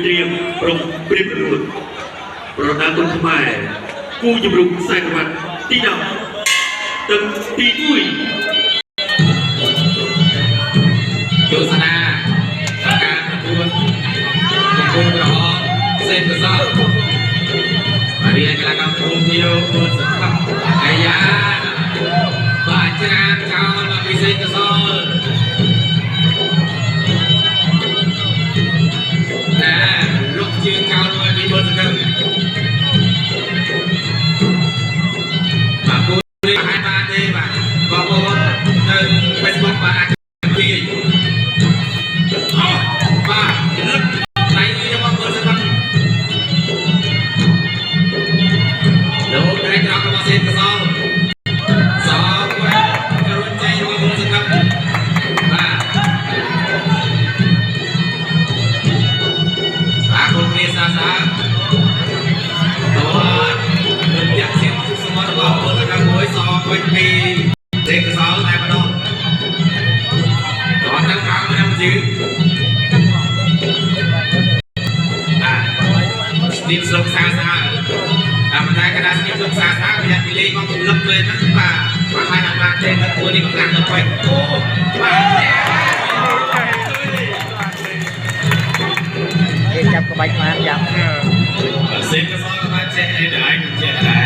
เตรียมปรงเปรียบประดุษประธานตุนขมายกู้ยมรุกใส่กวัดตีดำตึงตีดุยโยสนาการประกวดรอเส้นกระสอบมาเรียนการกำลังเที่ยวบนสังคมไอ้ยาบาดเจ็บเจ้ามาพิเศษกระสอบนะลูกชื่อเจ้ามามีบนสังคมมาพูดเรื่องอาหารได้ป่ะบอกว่าเดินไปสมัครมาดีป้าเลิกไหนจะมาเปิดสักครั้งเดี๋ยวได้กลับมาเซ็นกระสอบสองคนกระรุ่นใจจะมาเปิดสักครั้งป้าสาคนเมษาตัวเดินจากเสียงสุดสมรภูมิเปิดสักครั้งโวยสองคนปีเซ็นกระสอบนายพนมตอนตั้งกลางมันทำจืดนิมสงสารแต่มันได้กระดาษนิมสงสารพยายามที่เลี้ยงมันลับเลยทั้งป่ามาให้นำมาเต็มตัวนี้กลางลงไปโอ้ป่าจับกระบะมาจับเซ็นกระสอบมาเจ๊ได้เจ๊ได้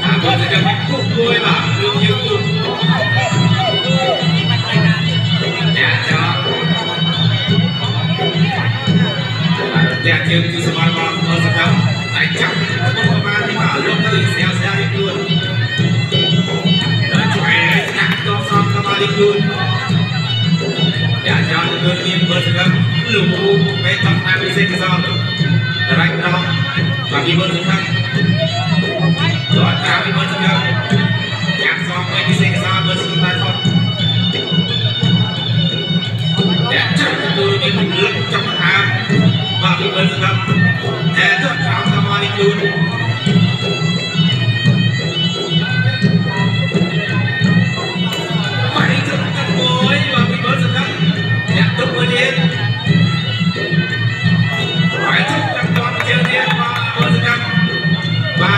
ถ้าคนจะไม่คุ้มด้วยป่ะลูกยูทูบเนี่ยจอแต่เจอที่สมาร์ทโฟนเมื่อสักครั้งไต่จับคนประมาณที่ว่าลงตื่นเสียให้ดูเดินช่วยหนักตัวซ้อมกระบาลิกุลอย่าจอดเดินเงียบเมื่อสักครั้งลูกไปทำงานพิเศษกระสอบอะไรกระสอบบางทีเมื่อสักครั้งจอดตามเมื่อสักครั้งอยากซ้อมไปพิเศษกระสอบเมื่อสักครั้งแต่เจ้าตัวนี้มันลึกจังหามมาพิเศษครับแต่เจ้าสาวสมาลิกุลไปจนกันโวยมาพิเศษครับอยากตัวเดียวไปจนกันตอนเดียวเนี่ยมาพิเศษครับมา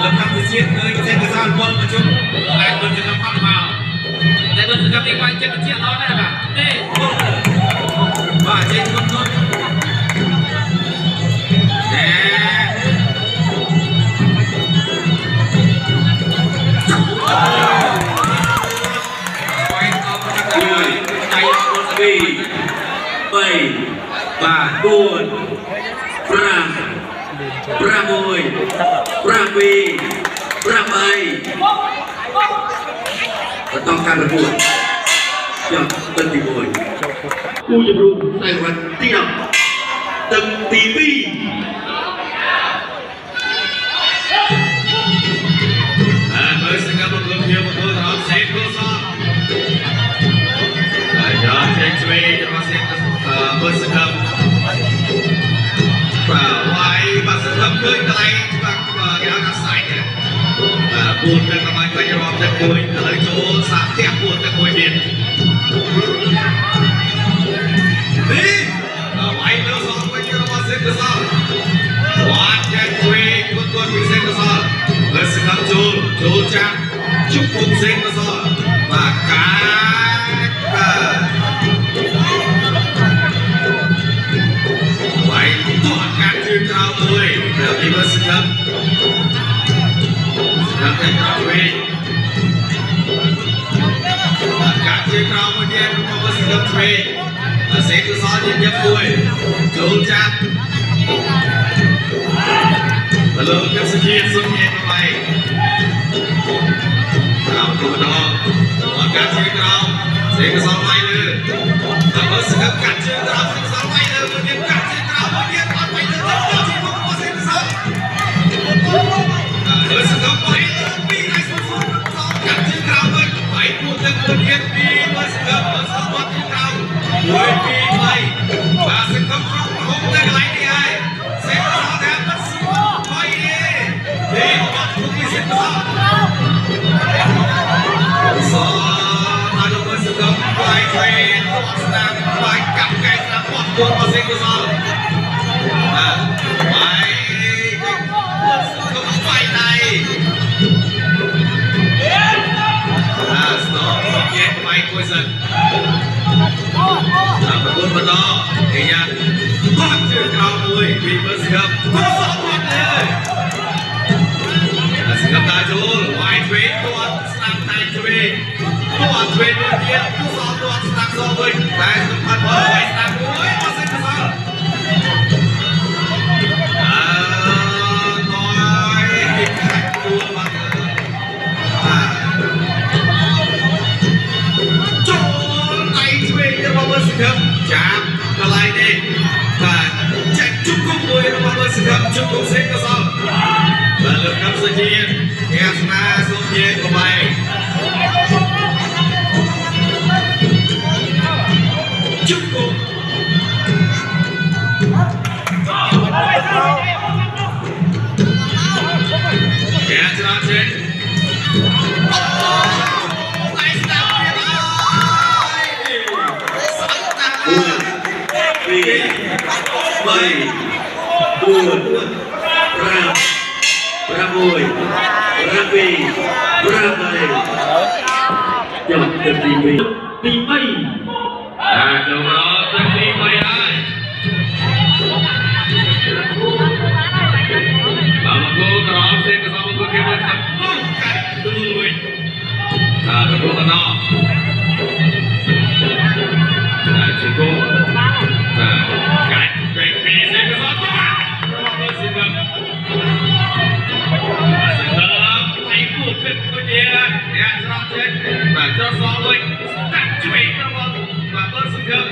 แล้วทำเสียงเลยเส้นกระสานบอลมาชุบไอ้คนจะทำพังมาแต่พิเศษครับอีกวันจะเป็นเชียร์เราได้ป่ะนี่ว่าเจ๊คนนู้นแหมไปเอาไปกันเลยใจคนวีไปบาบูนปรามมวยปรามวีปรามไอต้องการประกวดยอดต้นตีมวยกู้ยมรุกใส่วันตีดำตึงตีวีเบอร์สิงคโปร์เที่ยวมาตัวเราเซ็นโกซ่าจอร์จเซ็นช่วยจะมาเซ็นเบอร์สิงคโปร์ไว้บัสลับเกินอะไรบักยาวนักสายเนี่ยปูนกันทำไมไปรอบจะคุยเลยโจสามเทียบปูนจะคุยเบียดนี่ไว้เรื่องสองไปที่เราเซ็นกระสอบวัดแจกคุยคนมีเซ็นกระสอบเบอร์สิงคโปร์โจจังชุบคุมเซ็นกระสอบมากาไว้ตัวการยืนเราเลยเดี๋ยวมีเบอร์สิงคโปร์การยืนเราเลยการยืนเราเมื่อเย็นของเบอร์สิงคโปร์เซ็นกระสอบยิงยับด้วยโจจังมาลงกับสกีสุดเย็นไปเราตัวดองตัวการยืนเราเซ็นกระสอบไปเลยแต่เบอร์สิงคโปร์การยืนเราเซ็นกระสอบไปเลยเมื่อเย็นการยืนเราเมื่อเย็นเอาไปเลยที่พวกเราเซ็นกระสอบเบอร์สิงคโปร์ไปเลยปีไหนสุดๆการยืนเราไปพูดถึงคนเย็นปีเบอร์สิงคโปร์สปอร์ตที่เราด้วยปีไปมาสิงคโปร์คงได้หลายที่ให้เซ็นกระสอบแทนมันสุดไปดีมาทุกที่เซ็นกระสอบสองมาดูเบอร์สิงคโปร์ไปเทรนสนามไปกับไก่สนามบอลตัวเซ็นกระสอบ có rõ thoátเลยสิครับตาจูวายเทรนตัวสนามไทยเทรนตัวเทรนตัวเดียวตัวสองตัวสนามสองเลยแต่สำคัญว่าไว้สนามโอ้ยมาเซ็นกันซะน้อยตัวมาโจนไอเทรนจะมาเบอร์สิครับจับอะไรดีแต่แจ็คจุกกุ้งเลยมาเบอร์สิครับจุกกุ้งเซ็นกันซะlalu kamu saja yang senang saja kembali cukup ya cerah cek Ramoi, Rapi, Ramai, chọn được tìm mây, đúng rồi, tìm mây ai, làm cô tròn xem cái sao cô kia mới thắng, cái đuôi, cái cô ta nó, chỉ cô, cái xem cái sao cô, cô xin lỗi. Ya, serang cek. Nah, terus lawan tak cuy nama. Nah, bersikap.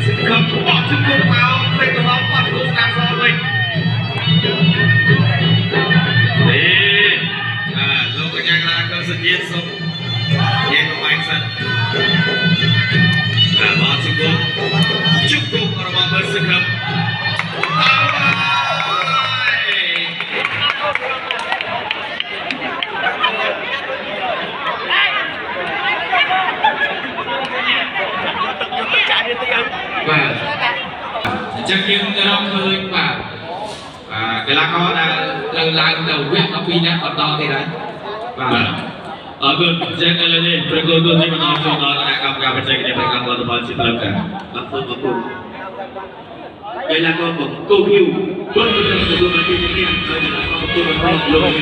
Sikap buat cukup mau. Mereka lompat terus nak lawan. Nah, lo kenyang ke sekian sok. Yang pemain set. Nah, buat cukup. Cukup orang bersikap. Và chắc nhưng nó hơi và cái lá có là lần lần đầu quyết nó pin nó còn to thì đấy và ở bên trên đây lên trên cô tôi thấy mà nó cho nó đã gặp bên trên cái này gặp vào tầm xin lỗi cả ở cùng đây là con một câu hiu vâng tôi là tôi mà đi cái này là con một câu mà luôn